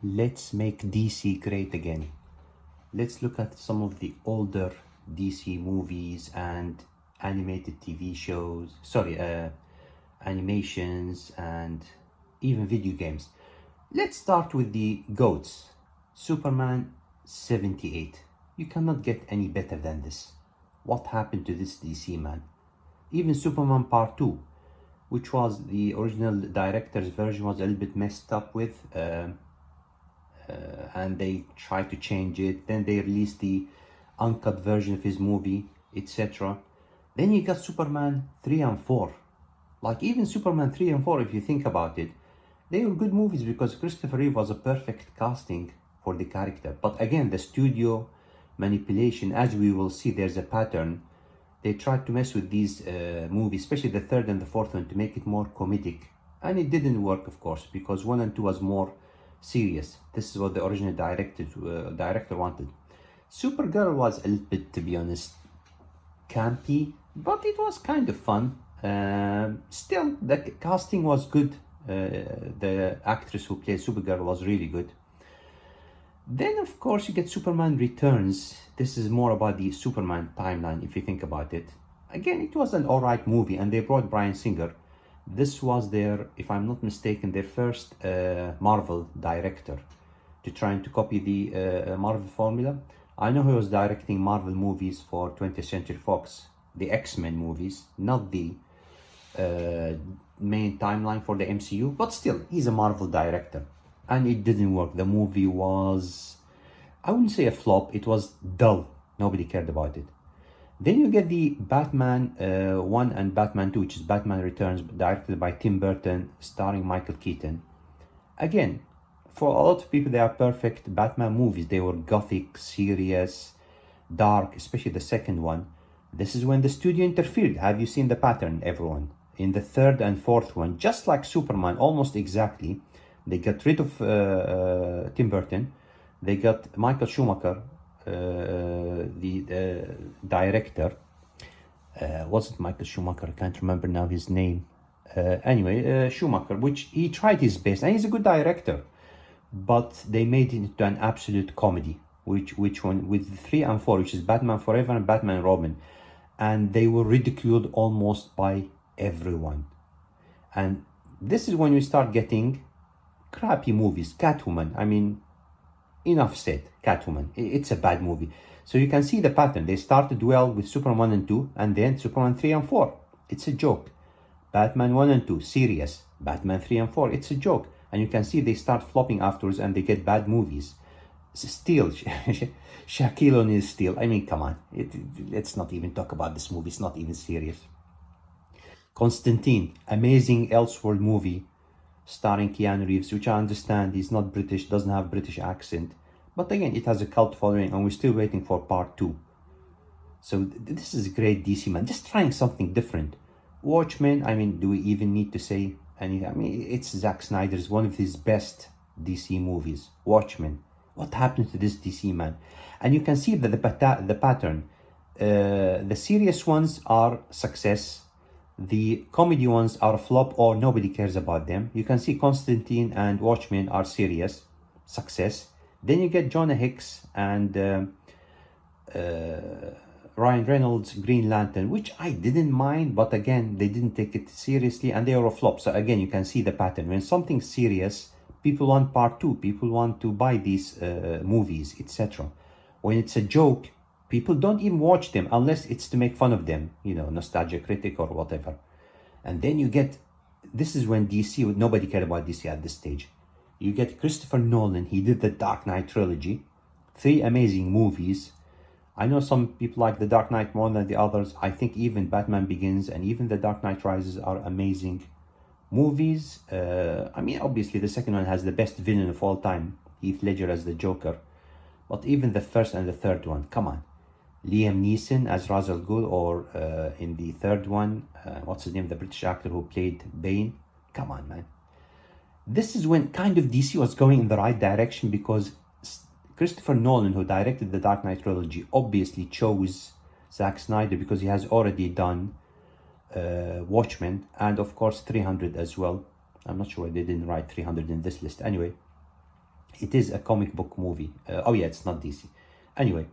Let's make DC great again. Let's look at some of the older DC movies and animated TV shows, animations and even video games. Let's start with the GOATs. Superman 78. You cannot get any better than this. What happened to this DC man? Even Superman Part 2, which was the original director's version, was a little bit messed up with. And they tried to change it. Then they released the uncut version of his movie, etc. Then you got Superman 3 and 4. Like even Superman 3 and 4, if you think about it, they were good movies because Christopher Reeve was a perfect casting for the character. But again, the studio manipulation, as we will see, there's a pattern. They tried to mess with these movies, especially the third and the fourth one, to make it more comedic. And it didn't work, of course, because 1 and 2 was more serious. This is what the original director wanted. Supergirl was a little bit, to be honest, campy, but it was kind of fun. Still, the casting was good. The actress who played Supergirl was really good. Then, of course, you get Superman Returns. This is more about the Superman timeline, if you think about it. Again, it was an alright movie, and they brought Bryan Singer. This was their, if I'm not mistaken, their first Marvel director to trying to copy the Marvel formula. I know he was directing Marvel movies for 20th Century Fox, the X-Men movies, not the main timeline for the MCU, but still, he's a Marvel director. And it didn't work. The movie was, I wouldn't say a flop, it was dull. Nobody cared about it. Then you get the Batman 1 and Batman 2, which is Batman Returns, directed by Tim Burton, starring Michael Keaton. Again, for a lot of people, they are perfect Batman movies. They were gothic, serious, dark, especially the second one. This is when the studio interfered. Have you seen the pattern, everyone? In the third and fourth one, just like Superman, almost exactly, they got rid of Tim Burton. They got Michael Schumacher, the director. Was it Michael Schumacher? I can't remember now his name. Anyway, Schumacher, which he tried his best, and he's a good director, but they made it into an absolute comedy. Which one? With 3 and 4, which is Batman Forever and Batman Robin, and they were ridiculed almost by everyone. And this is when you start getting crappy movies. Catwoman, I mean, enough said. Catwoman, it's a bad movie. So you can see the pattern. They started well with Superman 1 and 2, and then Superman 3 and 4. It's a joke. Batman 1 and 2, serious. Batman 3 and 4, it's a joke. And you can see they start flopping afterwards and they get bad movies. Still, Shaquille O'Neal still. I mean, come on. Let's not even talk about this movie. It's not even serious. Constantine, amazing Elseworld movie starring Keanu Reeves, which I understand he's not British, doesn't have British accent. But again, it has a cult following, and we're still waiting for part 2. So this is a great DC, man. Just trying something different. Watchmen, I mean, do we even need to say anything? I mean, it's Zack Snyder's, one of his best DC movies. Watchmen. What happened to this DC, man? And you can see that the pattern. The serious ones are success. The comedy ones are a flop or nobody cares about them. You can see Constantine and Watchmen are serious, success. Then you get Jonah Hex and Ryan Reynolds' Green Lantern, which I didn't mind, but again, they didn't take it seriously and they were a flop. So again, you can see the pattern. When something's serious, people want part 2, people want to buy these movies, etc. When it's a joke, people don't even watch them unless it's to make fun of them, you know, nostalgia critic or whatever. And then you get, this is when DC, nobody cared about DC at this stage. You get Christopher Nolan, he did the Dark Knight trilogy, 3 amazing movies. I know some people like the Dark Knight more than the others. I think even Batman Begins and even the Dark Knight Rises are amazing movies. I mean, obviously the second one has the best villain of all time, Heath Ledger as the Joker. But even the first and the third one, come on. Liam Neeson as Ra's al Ghul, or in the third one, what's his name, the British actor who played Bane. Come on, man. This is when kind of DC was going in the right direction, because Christopher Nolan, who directed the Dark Knight trilogy, obviously chose Zack Snyder because he has already done Watchmen, and of course 300 as well. I'm not sure why they didn't write 300 in this list. Anyway, It is a comic book movie. Oh yeah, it's not DC. Anyway,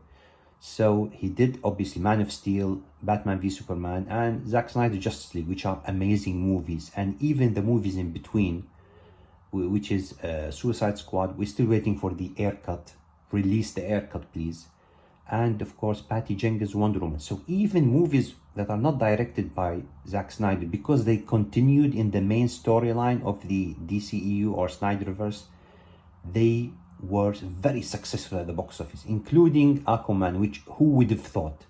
so he did obviously Man of Steel, Batman v Superman, and Zack Snyder Justice League, which are amazing movies. And even the movies in between, which is Suicide Squad, we're still waiting for the air cut. Release the air cut, please. And of course, Patty Jenkins' Wonder Woman. So even movies that are not directed by Zack Snyder, because they continued in the main storyline of the DCEU or Snyderverse, they were very successful at the box office, including Aquaman, which who would have thought?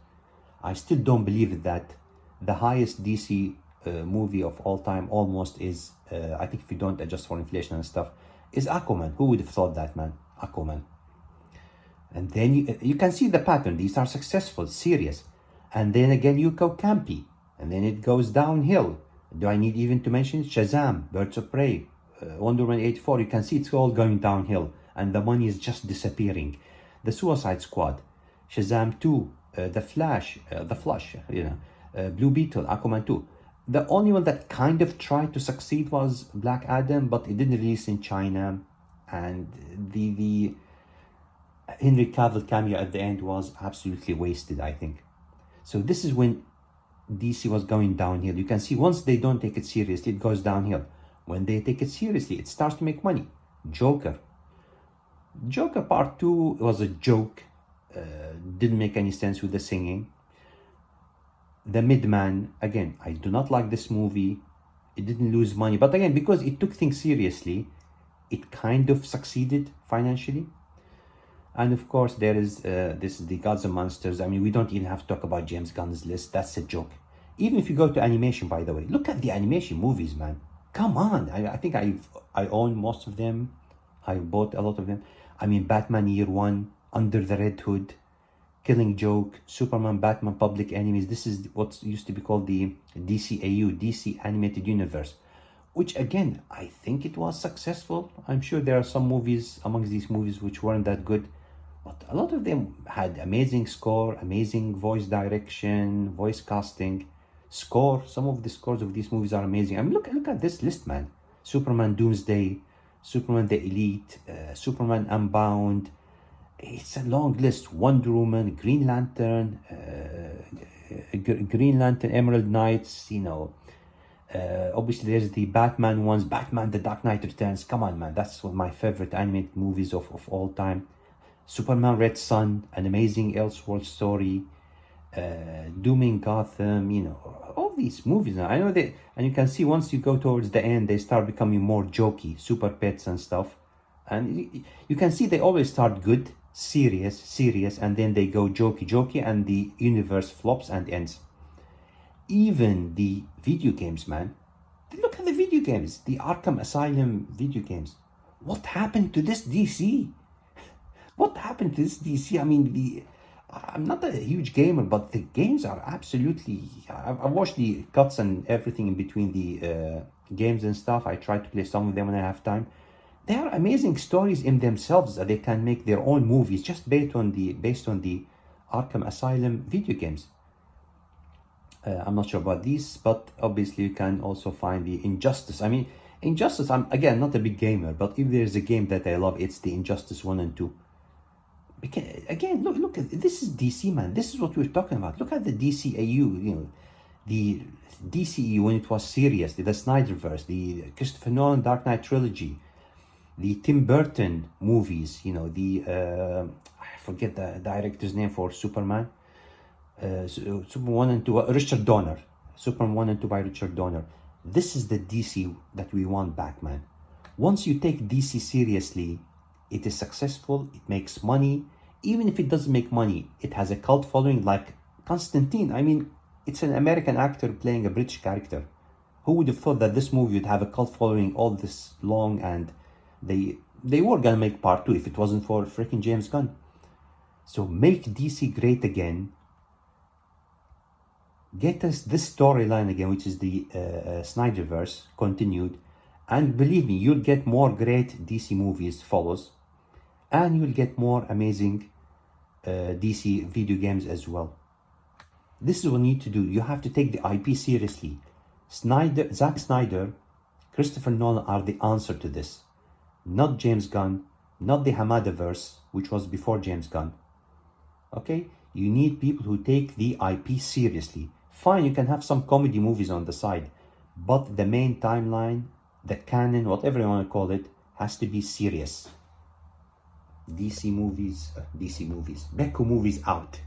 I still don't believe that the highest DC movie of all time almost is, I think if you don't adjust for inflation and stuff, is Aquaman. Who would have thought that, man? Aquaman. And then you can see the pattern. These are successful, serious. And then again, you go campy. And then it goes downhill. Do I need even to mention Shazam, Birds of Prey, Wonder Woman 84? You can see it's all going downhill. And the money is just disappearing. The Suicide Squad, Shazam 2, The Flash, Blue Beetle, Aquaman 2. The only one that kind of tried to succeed was Black Adam, but it didn't release in China. And the Henry Cavill cameo at the end was absolutely wasted, I think. So this is when DC was going downhill. You can see once they don't take it seriously, it goes downhill. When they take it seriously, it starts to make money. Joker Part 2 was a joke. Didn't make any sense with the singing. The Midman, again, I do not like this movie. It didn't lose money. But again, because it took things seriously, it kind of succeeded financially. And of course, there is this is the Gods and Monsters. I mean, we don't even have to talk about James Gunn's list. That's a joke. Even if you go to animation, by the way, look at the animation movies, man. Come on. I think I own most of them. I bought a lot of them. I mean, Batman Year One, Under the Red Hood, Killing Joke, Superman, Batman, Public Enemies. This is what used to be called the DCAU, DC Animated Universe, which again, I think it was successful. I'm sure there are some movies amongst these movies which weren't that good, but a lot of them had amazing score, amazing voice direction, voice casting, score. Some of the scores of these movies are amazing. I mean, look at this list, man. Superman Doomsday, Superman the Elite, Superman Unbound. It's a long list. Wonder Woman, Green Lantern, Emerald Knights, obviously there's the Batman ones, Batman The Dark Knight Returns. Come on, man, that's one of my favorite animated movies of all time. Superman Red Sun, An Amazing Elseworld Story, Dooming Gotham, all these movies. I know they, and you can see once you go towards the end, they start becoming more jokey, Super Pets and stuff. And you can see they always start good, serious, and then they go jokey, and the universe flops and ends. Even the video games, man. Look at the video games, the Arkham Asylum video games. What happened to this DC? What happened to this DC? I mean, I'm not a huge gamer, but the games are absolutely... I watched the cuts and everything in between the games and stuff. I try to play some of them when I have time. They are amazing stories in themselves that they can make their own movies just based on the Arkham Asylum video games. I'm not sure about these, but obviously you can also find the Injustice. I mean, Injustice, I'm again not a big gamer, but if there's a game that I love, it's the Injustice 1 and 2. Again, look at this is DC, man. This is what we're talking about. Look at the DCAU, the DCEU when it was serious, the Snyderverse, the Christopher Nolan Dark Knight trilogy, the Tim Burton movies, I forget the director's name for Superman. Superman 1 and 2, Richard Donner. Superman 1 and 2 by Richard Donner. This is the DC that we want back, man. Once you take DC seriously, it is successful, it makes money. Even if it doesn't make money, it has a cult following like Constantine. I mean, it's an American actor playing a British character. Who would have thought that this movie would have a cult following all this long, and they were gonna make part 2 if it wasn't for freaking James Gunn. So make DC great again. Get us this storyline again, which is the Snyderverse continued, and believe me, you'll get more great DC movies follows, and you'll get more amazing DC video games as well. This is what you need to do. You have to take the IP seriously. Zack Snyder, Christopher Nolan are the answer to this. Not James Gunn, not the Hamadaverse, which was before James Gunn. Okay? You need people who take the IP seriously. Fine, you can have some comedy movies on the side, but the main timeline, the canon, whatever you want to call it, has to be serious. DC movies, Becco movies out.